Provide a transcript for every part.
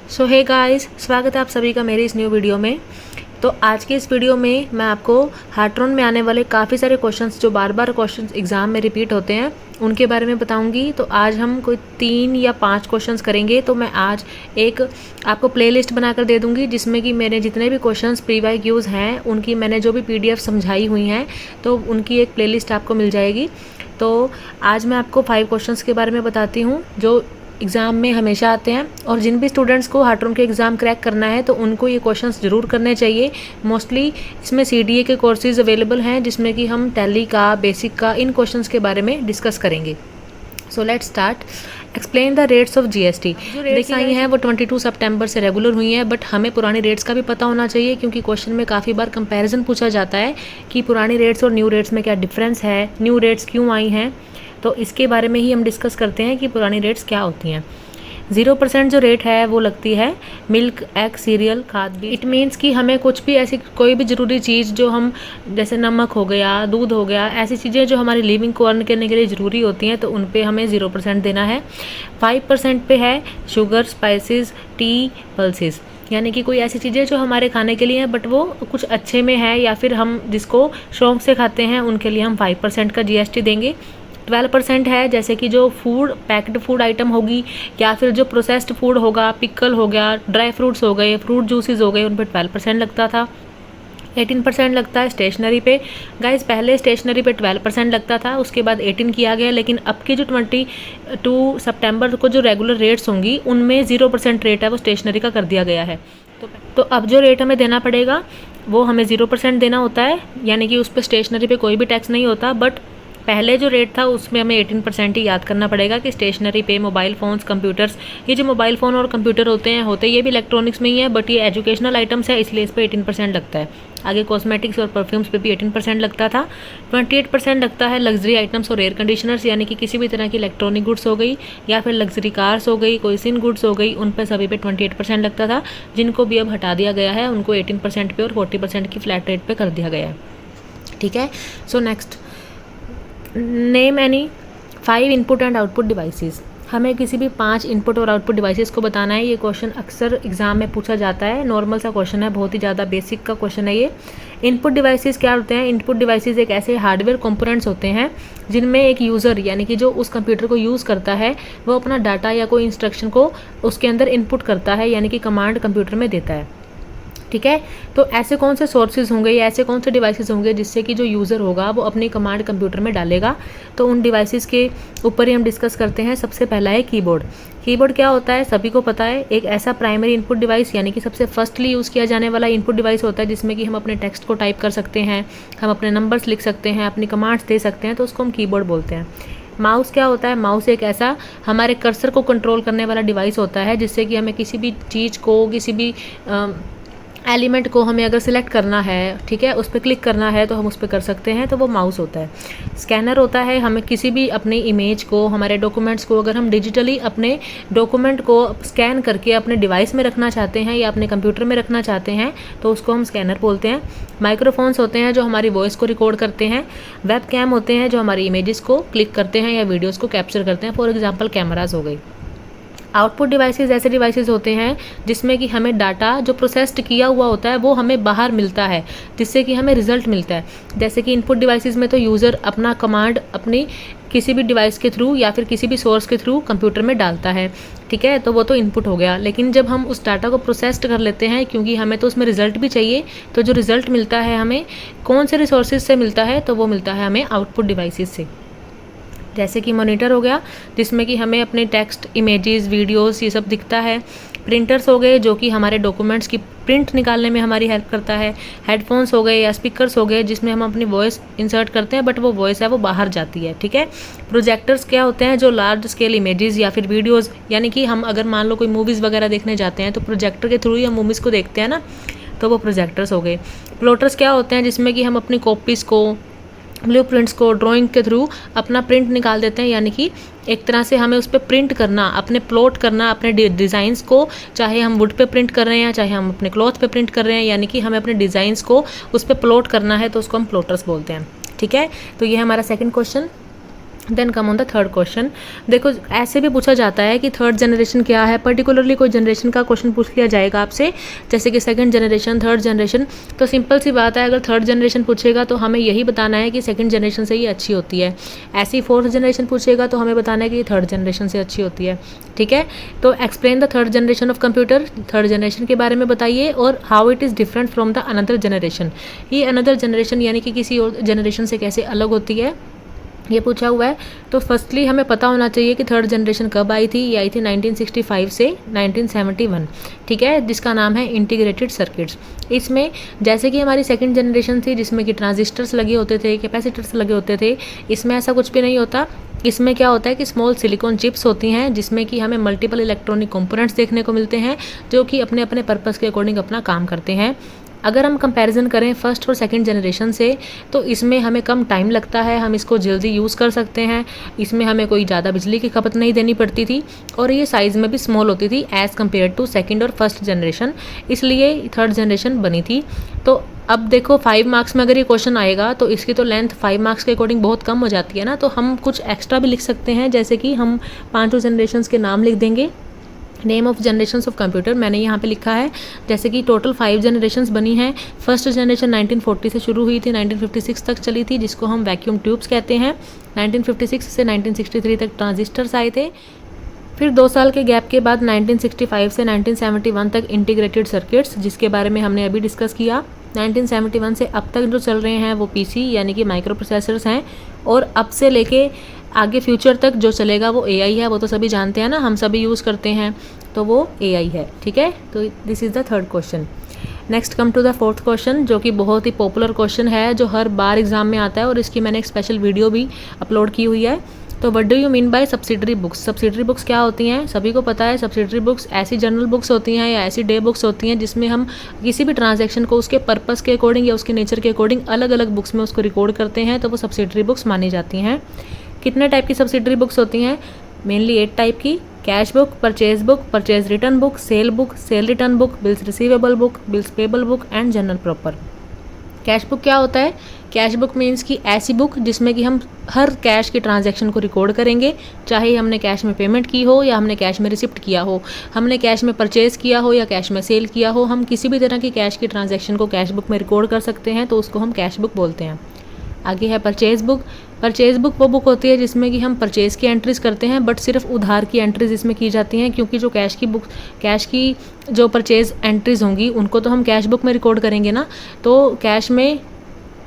सो hey guys, स्वागत है आप सभी का मेरी इस न्यू वीडियो में। तो आज के इस वीडियो में मैं आपको हार्ट्रॉन में आने वाले काफ़ी सारे क्वेश्चंस जो बार बार क्वेश्चंस एग्ज़ाम में रिपीट होते हैं उनके बारे में बताऊंगी। तो आज हम कोई 3 या 5 क्वेश्चंस करेंगे। तो मैं आज एक आपको प्लेलिस्ट बनाकर दे दूंगी जिसमें कि मेरे जितने भी क्वेश्चंस प्रीवाईक्यूज़ हैं उनकी मैंने जो भी PDF समझाई हुई हैं तो उनकी एक प्लेलिस्ट आपको मिल जाएगी। तो आज मैं आपको 5 क्वेश्चंस के बारे में बताती हूँ जो एग्ज़ाम में हमेशा आते हैं, और जिन भी स्टूडेंट्स को हार्ट्रॉन के एग्ज़ाम क्रैक करना है तो उनको ये क्वेश्चंस ज़रूर करने चाहिए। मोस्टली इसमें CDA के कोर्सेज अवेलेबल हैं जिसमें कि हम टैली का, बेसिक का, इन क्वेश्चंस के बारे में डिस्कस करेंगे। So let's start. Explain the rates of GST। जो रेट्स आई हैं वो 22 सितंबर से रेगुलर हुई हैं, बट हमें पुरानी रेट्स का भी पता होना चाहिए क्योंकि क्वेश्चन में काफ़ी बार कंपैरिजन पूछा जाता है कि पुरानी रेट्स और न्यू रेट्स में क्या डिफरेंस है, न्यू रेट्स क्यों आई हैं। तो इसके बारे में ही हम डिस्कस करते हैं कि पुरानी रेट्स क्या होती हैं। 0% जो रेट है वो लगती है मिल्क, एग, सीरियल, खाद बीज। इट मीन्स कि हमें कुछ भी ऐसी कोई भी ज़रूरी चीज़ जो हम, जैसे नमक हो गया, दूध हो गया, ऐसी चीज़ें जो हमारी लिविंग को अर्न करने के लिए ज़रूरी होती हैं तो उन पे हमें 0% देना है। 5% पे है शुगर, स्पाइसेस, टी, पल्सेस, यानी कि कोई ऐसी चीज़ें जो हमारे खाने के लिए हैं बट वो कुछ अच्छे में है या फिर हम जिसको शौक से खाते हैं उनके लिए हम 5% का GST देंगे। 12% है जैसे कि जो फूड, पैक्ड फूड आइटम होगी या फिर जो प्रोसेस्ड फूड होगा, पिकल हो गया, ड्राई फ्रूट्स हो गए, फ्रूट जूसेस हो गए, उन पर 12% लगता था। 18% लगता है स्टेशनरी पे। गाइस पहले स्टेशनरी पे 12% लगता था, उसके बाद 18 किया गया, लेकिन अब की जो 22 सितंबर को जो रेगुलर रेट्स होंगी उनमें 0% रेट है वो स्टेशनरी का कर दिया गया है। तो अब जो रेट हमें देना पड़ेगा वो हमें 0% देना होता है, यानी कि उस पर स्टेशनरी पे कोई भी टैक्स नहीं होता। बट पहले जो रेट था उसमें हमें 18% ही याद करना पड़ेगा कि स्टेशनरी पे, मोबाइल फ़ोन्स, कंप्यूटर्स, ये जो मोबाइल फ़ोन और कंप्यूटर होते ये भी इलेक्ट्रॉनिक्स में ही है, बट ये एजुकेशनल आइटम्स है इसलिए इस पर 18% लगता है। आगे कॉस्मेटिक्स और परफ्यूम्स पे भी 18% लगता था। 28% लगता है लग्जरी आइटम्स और एयर कंडीशनर्स, यानी कि किसी भी तरह की इलेक्ट्रॉनिक गुड्स हो गई या फिर लग्जरी कार्स हो गई, कोई सिन गुड्स हो गई, उन पर सभी पे 28% लगता था, जिनको भी अब हटा दिया गया है, उनको 18% पे और 40% की फ्लैट रेट पे कर दिया गया है। ठीक है। So next, name any 5 input and output devices. हमें किसी भी 5 इनपुट और आउटपुट डिवाइसेस को बताना है। ये क्वेश्चन अक्सर एग्जाम में पूछा जाता है, नॉर्मल सा क्वेश्चन है, बहुत ही ज़्यादा बेसिक का क्वेश्चन है ये। इनपुट डिवाइसेस क्या होते हैं? इनपुट डिवाइसेस एक ऐसे हार्डवेयर कंपोनेंट्स होते हैं जिनमें एक यूज़र, यानी कि जो उस कंप्यूटर को यूज़ करता है, वो अपना डाटा या कोई इंस्ट्रक्शन को उसके अंदर इनपुट करता है, यानी कि कमांड कंप्यूटर में देता है। ठीक है। तो ऐसे कौन से सोर्सेज होंगे या ऐसे कौन से डिवाइसेस होंगे जिससे कि जो यूज़र होगा वो अपनी कमांड कंप्यूटर में डालेगा, तो उन डिवाइसेस के ऊपर ही हम डिस्कस करते हैं। सबसे पहला है कीबोर्ड। कीबोर्ड क्या होता है सभी को पता है, एक ऐसा प्राइमरी इनपुट डिवाइस, यानी कि सबसे फर्स्टली यूज़ किया जाने वाला इनपुट डिवाइस होता है जिसमें कि हम अपने टेक्स्ट को टाइप कर सकते हैं, हम अपने नंबर्स लिख सकते हैं, अपनी कमांड्स दे सकते हैं, तो उसको हम कीबोर्ड बोलते हैं। माउस क्या होता है? माउस एक ऐसा हमारे कर्सर को कंट्रोल करने वाला डिवाइस होता है जिससे कि हमें किसी भी चीज़ को, किसी भी एलिमेंट को हमें अगर सिलेक्ट करना है, ठीक है, उस पर क्लिक करना है तो हम उस पर कर सकते हैं, तो वो माउस होता है। स्कैनर होता है, हमें किसी भी अपनी इमेज को, हमारे डॉक्यूमेंट्स को, अगर हम डिजिटली अपने डॉक्यूमेंट को स्कैन करके अपने डिवाइस में रखना चाहते हैं या अपने कंप्यूटर में रखना चाहते हैं तो उसको हम स्कैनर बोलते हैं। माइक्रोफोन्स होते हैं जो हमारी वॉइस को रिकॉर्ड करते हैं। वेब कैम होते हैं जो हमारी इमेजेस को क्लिक करते हैं या वीडियोज़ को कैप्चर करते हैं, फॉर एग्जाम्पल कैमराज हो गई। आउटपुट डिवाइसेस ऐसे डिवाइसेस होते हैं जिसमें कि हमें डाटा जो प्रोसेस्ड किया हुआ होता है वो हमें बाहर मिलता है, जिससे कि हमें रिजल्ट मिलता है। जैसे कि इनपुट डिवाइसेस में तो यूज़र अपना कमांड अपनी किसी भी डिवाइस के थ्रू या फिर किसी भी सोर्स के थ्रू कंप्यूटर में डालता है, ठीक है, तो वो तो इनपुट हो गया। लेकिन जब हम उस डाटा को प्रोसेस्ड कर लेते हैं, क्योंकि हमें तो उसमें रिजल्ट भी चाहिए, तो जो रिजल्ट मिलता है हमें कौन से रिसोर्सेज से मिलता है, तो वो मिलता है हमें आउटपुट डिवाइसेस से। जैसे कि मॉनिटर हो गया जिसमें कि हमें अपने टेक्स्ट, इमेजेस, वीडियोस ये सब दिखता है। प्रिंटर्स हो गए जो कि हमारे डॉक्यूमेंट्स की प्रिंट निकालने में हमारी हेल्प करता है। हेडफोन्स हो गए या स्पीकर्स हो गए जिसमें हम अपनी वॉइस इंसर्ट करते हैं बट वो वॉइस है वो बाहर जाती है, ठीक है। प्रोजेक्टर्स क्या होते हैं? जो लार्ज स्केल इमेजेस या फिर वीडियोज़, यानी कि हम अगर मान लो कोई मूवीज़ वगैरह देखने जाते हैं तो प्रोजेक्टर के थ्रू ही हम मूवीज़ को देखते हैं ना, तो वो प्रोजेक्टर्स हो गए। प्लॉटर्स क्या होते हैं? जिसमें कि हम अपनी कॉपीज़ को, ब्लूप्रिंट्स को ड्राइंग के थ्रू अपना प्रिंट निकाल देते हैं, यानी कि एक तरह से हमें उस पर प्रिंट करना, अपने प्लॉट करना, अपने डिज़ाइंस को, चाहे हम वुड पे प्रिंट कर रहे हैं चाहे हम अपने क्लॉथ पे प्रिंट कर रहे हैं, यानी कि हमें अपने डिज़ाइंस को उस पर प्लॉट करना है तो उसको हम प्लॉटर्स बोलते हैं, ठीक है। तो ये है हमारा second question. Then come on the third question. देखो ऐसे भी पूछा जाता है कि थर्ड जनरेशन क्या है, पर्टिकुलरली कोई जनरेशन का क्वेश्चन पूछ लिया जाएगा आपसे, जैसे कि सेकंड जनरेशन, थर्ड जनरेशन। तो सिंपल सी बात है, अगर थर्ड जनरेशन पूछेगा तो हमें यही बताना है कि सेकंड जनरेशन से ही अच्छी होती है। ऐसे ही फोर्थ जनरेशन पूछेगा तो हमें बताना है कि थर्ड जनरेशन से अच्छी होती है। ठीक है, तो explain the third generation of computer, third generation के बारे में बताइए और how it is different from the another generation. ये अनदर जनरेशन यानी कि किसी और जनरेशन से कैसे अलग होती है, ये पूछा हुआ है। तो फर्स्टली हमें पता होना चाहिए कि थर्ड जनरेशन कब आई थी। ये आई थी 1965 से 1971, ठीक है, जिसका नाम है इंटीग्रेटेड सर्किट्स। इसमें जैसे कि हमारी सेकंड जनरेशन थी जिसमें कि ट्रांजिस्टर्स लगे होते थे, कैपेसिटर्स लगे होते थे, इसमें ऐसा कुछ भी नहीं होता। इसमें क्या होता है कि स्मॉल सिलिकॉन चिप्स होती हैं जिसमें कि हमें मल्टीपल इलेक्ट्रॉनिक कंपोनेंट्स देखने को मिलते हैं जो कि अपने अपने पर्पस के अकॉर्डिंग अपना काम करते हैं। अगर हम कंपैरिजन करें फर्स्ट और सेकंड जनरेशन से तो इसमें हमें कम टाइम लगता है, हम इसको जल्दी यूज़ कर सकते हैं, इसमें हमें कोई ज़्यादा बिजली की खपत नहीं देनी पड़ती थी और ये साइज़ में भी स्मॉल होती थी एज़ कम्पेयर टू सेकंड और फर्स्ट जनरेशन, इसलिए थर्ड जनरेशन बनी थी। तो अब देखो 5 मार्क्स में अगर ये क्वेश्चन आएगा तो इसकी तो लेंथ 5 मार्क्स के अकॉर्डिंग बहुत कम हो जाती है ना, तो हम कुछ एक्स्ट्रा भी लिख सकते हैं, जैसे कि हम 5 जनरेशन्स के नाम लिख देंगे। Name of generations of computer मैंने यहाँ पे लिखा है, जैसे कि टोटल 5 जनरेशन्स बनी हैं। फर्स्ट जनरेशन 1940 से शुरू हुई थी, 1956 तक चली थी, जिसको हम वैक्यूम ट्यूब्स कहते हैं। 1956 से 1963 तक ट्रांजिस्टर्स आए थे। फिर 2 साल के गैप के बाद 1965 से 1971 तक इंटीग्रेटेड सर्किट्स, जिसके बारे में हमने अभी डिस्कस किया। 1971 से अब तक जो चल रहे हैं वो पीसी यानी कि माइक्रो प्रोसेसर्स हैं, और अब से लेके आगे फ्यूचर तक जो चलेगा वो एआई है, वो तो सभी जानते हैं ना, हम सभी यूज़ करते हैं, तो वो एआई है। ठीक है, तो this is the third question. Next come to the fourth question, जो कि बहुत ही पॉपुलर क्वेश्चन है, जो हर बार एग्जाम में आता है और इसकी मैंने एक स्पेशल वीडियो भी अपलोड की हुई है। तो what do you mean by subsidiary books? Subsidiary books क्या होती हैं? सभी को पता है, सब्सिडरी बुक्स ऐसी जर्नल बुक्स होती हैं या ऐसी डे बुक्स होती हैं जिसमें हम किसी भी ट्रांजैक्शन को उसके पर्पस के अकॉर्डिंग या उसके नेचर के अकॉर्डिंग अलग अलग बुक्स में उसको रिकॉर्ड करते हैं, तो वो सब्सिडरी बुक्स मानी जाती हैं। कितने टाइप की सब्सिडरी बुक्स होती हैं? मेनली 8 टाइप की। Cash book, purchase return book, cell return book, bills receivable book, bills payable book and general proper. Cash book क्या होता है? कैश बुक मीन्स कि ऐसी बुक जिसमें कि हम हर कैश के ट्रांजैक्शन को रिकॉर्ड करेंगे, चाहे हमने कैश में पेमेंट की हो या हमने कैश में रिसिप्ट किया हो, हमने कैश में परचेज किया हो या कैश में सेल किया हो, हम किसी भी तरह की कैश की ट्रांजैक्शन को कैश बुक में रिकॉर्ड कर सकते हैं, तो उसको हम कैश बुक बोलते हैं। आगे है परचेज बुक। परचेज बुक वो बुक होती है जिसमें कि हम परचेज की एंट्रीज करते हैं, बट सिर्फ उधार की एंट्रीज इसमें की जाती हैं, क्योंकि जो कैश की जो परचेज एंट्रीज होंगी उनको तो हम कैश बुक में रिकॉर्ड करेंगे ना, तो कैश में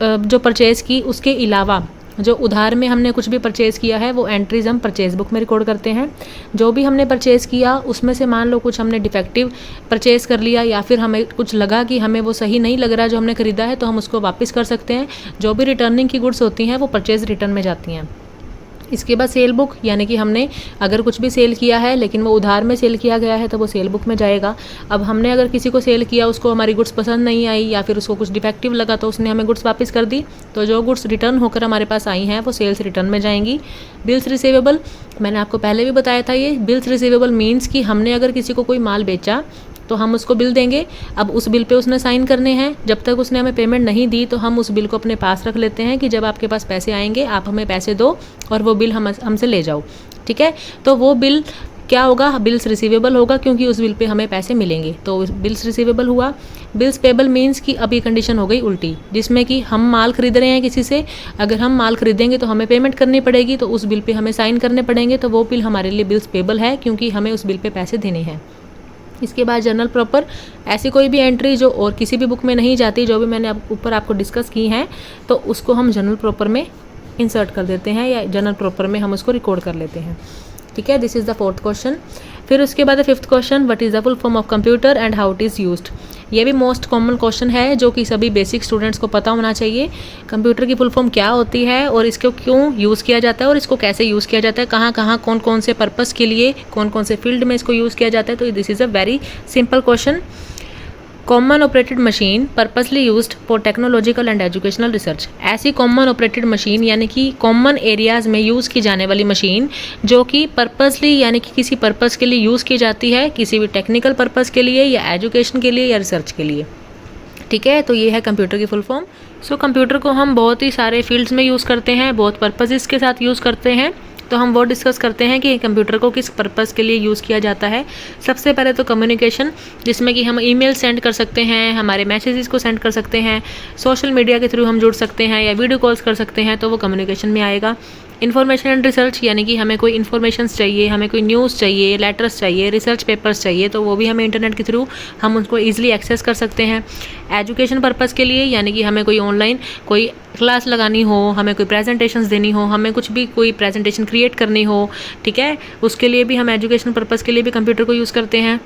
जो परचेज़ की उसके अलावा जो उधार में हमने कुछ भी परचेज़ किया है वो एंट्रीज हम परचेज बुक में रिकॉर्ड करते हैं। जो भी हमने परचेज़ किया उसमें से मान लो कुछ हमने डिफेक्टिव परचेज़ कर लिया या फिर हमें कुछ लगा कि हमें वो सही नहीं लग रहा जो हमने ख़रीदा है, तो हम उसको वापस कर सकते हैं। जो भी रिटर्निंग की गुड्स होती हैं वो परचेज़ रिटर्न में जाती हैं। इसके बाद सेल बुक, यानी कि हमने अगर कुछ भी सेल किया है लेकिन वो उधार में सेल किया गया है तो वो सेल बुक में जाएगा। अब हमने अगर किसी को सेल किया, उसको हमारी गुड्स पसंद नहीं आई या फिर उसको कुछ डिफेक्टिव लगा तो उसने हमें गुड्स वापस कर दी, तो जो गुड्स रिटर्न होकर हमारे पास आई हैं वो सेल्स रिटर्न में जाएंगी। बिल्स रिसीवेबल, मैंने आपको पहले भी बताया था, ये बिल्स रिसीवेबल मीन्स कि हमने अगर किसी को कोई माल बेचा तो हम उसको बिल देंगे। अब उस बिल पे उसने साइन करने हैं, जब तक उसने हमें पेमेंट नहीं दी तो हम उस बिल को अपने पास रख लेते हैं कि जब आपके पास पैसे आएंगे आप हमें पैसे दो और वो बिल हमसे ले जाओ। ठीक है, तो वो बिल क्या होगा? बिल्स रिसीवेबल होगा, क्योंकि उस बिल पे हमें पैसे मिलेंगे, तो बिल्स रिसीवेबल हुआ। बिल्स पेबल मीन्स कि अब ये कंडीशन हो गई उल्टी, जिसमें कि हम माल खरीद रहे हैं किसी से, अगर हम माल खरीदेंगे तो हमें पेमेंट करनी पड़ेगी, तो उस बिल पे हमें साइन करने पड़ेंगे, तो वो बिल हमारे लिए बिल्स पेबल है क्योंकि हमें उस बिल पे पैसे देने हैं। इसके बाद जनरल प्रॉपर, ऐसी कोई भी एंट्री जो और किसी भी बुक में नहीं जाती, जो भी मैंने ऊपर आपको डिस्कस की हैं, तो उसको हम जनरल प्रॉपर में इंसर्ट कर देते हैं या जनरल प्रॉपर में हम उसको रिकॉर्ड कर लेते हैं। ठीक है, this is the fourth question. फिर उसके बाद fifth question, what is the full form of computer and how it is used. ये भी मोस्ट कॉमन क्वेश्चन है जो कि सभी बेसिक स्टूडेंट्स को पता होना चाहिए। कंप्यूटर की फुल फॉर्म क्या होती है और इसको क्यों यूज़ किया जाता है और इसको कैसे यूज़ किया जाता है, कहाँ कहाँ कौन कौन से पर्पस के लिए, कौन कौन से फील्ड में इसको यूज़ किया जाता है। तो this is a very simple question. Common operated machine purposely used for technological and educational research. ऐसी कॉमन ऑपरेटेड मशीन यानी कि कॉमन एरियाज़ में यूज़ की जाने वाली मशीन जो कि पर्पसली यानी कि किसी पर्पस के लिए यूज़ की जाती है, किसी भी टेक्निकल पर्पस के लिए या एजुकेशन के लिए या रिसर्च के लिए। ठीक है, तो ये है कंप्यूटर की फुल फॉर्म। कंप्यूटर को हम बहुत ही सारे फील्ड्स में यूज़ करते हैं, बहुत पर्पसेस के साथ यूज़ करते हैं। तो हम वो डिस्कस करते हैं कि कंप्यूटर को किस पर्पस के लिए यूज़ किया जाता है। सबसे पहले तो कम्युनिकेशन, जिसमें कि हम ईमेल सेंड कर सकते हैं, हमारे मैसेजेस को सेंड कर सकते हैं, सोशल मीडिया के थ्रू हम जुड़ सकते हैं या वीडियो कॉल्स कर सकते हैं, तो वो कम्युनिकेशन में आएगा। इन्फॉर्मेशन एंड रिसर्च, यानी कि हमें कोई इन्फॉर्मेशन चाहिए, हमें कोई न्यूज़ चाहिए, लेटर्स चाहिए, रिसर्च पेपर्स चाहिए, तो वो भी हमें इंटरनेट के थ्रू हम उनको ईजिली एक्सेस कर सकते हैं। एजुकेशन पर्पज़ के लिए, यानी कि हमें कोई ऑनलाइन कोई क्लास लगानी हो, हमें कोई प्रेजेंटेशंस देनी हो, हमें कुछ भी कोई प्रेजेंटेशन क्रिएट करनी हो, ठीक है, उसके लिए भी हम एजुकेशन पर्पज़ के लिए भी कंप्यूटर को यूज़ करते हैं।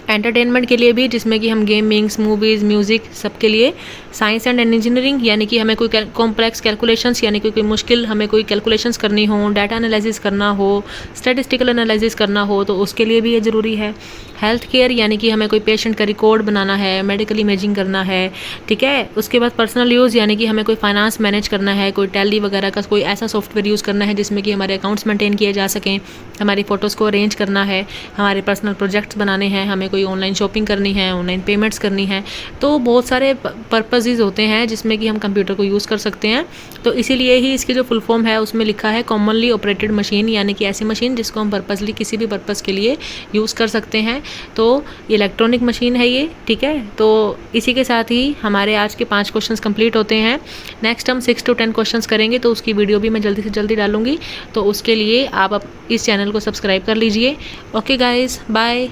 एंटरटेनमेंट के लिए भी, जिसमें कि हम गेमिंग्स, मूवीज़, म्यूज़िक, सब के लिए। साइंस एंड इंजीनियरिंग, यानी कि हमें कोई कॉम्प्लेक्स कैलकुलेशंस, यानी कि कोई मुश्किल हमें कोई कैलकुलेशंस करनी हो, डाटा एनालिसिस करना हो, स्टैटिस्टिकल एनालिसिस करना हो, तो उसके लिए भी ये ज़रूरी है। हेल्थ केयर, यानी कि हमें कोई पेशेंट का रिकॉर्ड बनाना है, मेडिकल इमेजिंग करना है, ठीक है। उसके बाद पर्सनल यूज़, यानी कि हमें कोई फाइनेंस मैनेज करना है, कोई टैली वगैरह का कोई ऐसा सॉफ्टवेयर यूज़ करना है जिसमें कि हमारे अकाउंट्स मेंटेन किए जा सकें, हमारी फ़ोटोज़ को अरेंज करना है, हमारे पर्सनल प्रोजेक्ट्स बनाने हैं, हमें कोई ऑनलाइन शॉपिंग करनी है, ऑनलाइन पेमेंट्स करनी है, तो बहुत सारे पर्पसेस होते हैं जिसमें कि हम कंप्यूटर को यूज़ कर सकते हैं। तो इसीलिए ही इसकी जो फुल फॉर्म है उसमें लिखा है कॉमनली ऑपरेटेड मशीन, यानी कि ऐसी मशीन जिसको हम पर्पसली किसी भी पर्पज़ के लिए यूज़ कर सकते हैं। तो इलेक्ट्रॉनिक मशीन है ये, ठीक है। तो इसी के साथ ही हमारे आज के 5 क्वेश्चंस कंप्लीट होते हैं। नेक्स्ट हम 6 to 10 क्वेश्चंस करेंगे, तो उसकी वीडियो भी मैं जल्दी से जल्दी डालूंगी। तो उसके लिए आप इस चैनल को सब्सक्राइब कर लीजिए। Okay guys, bye.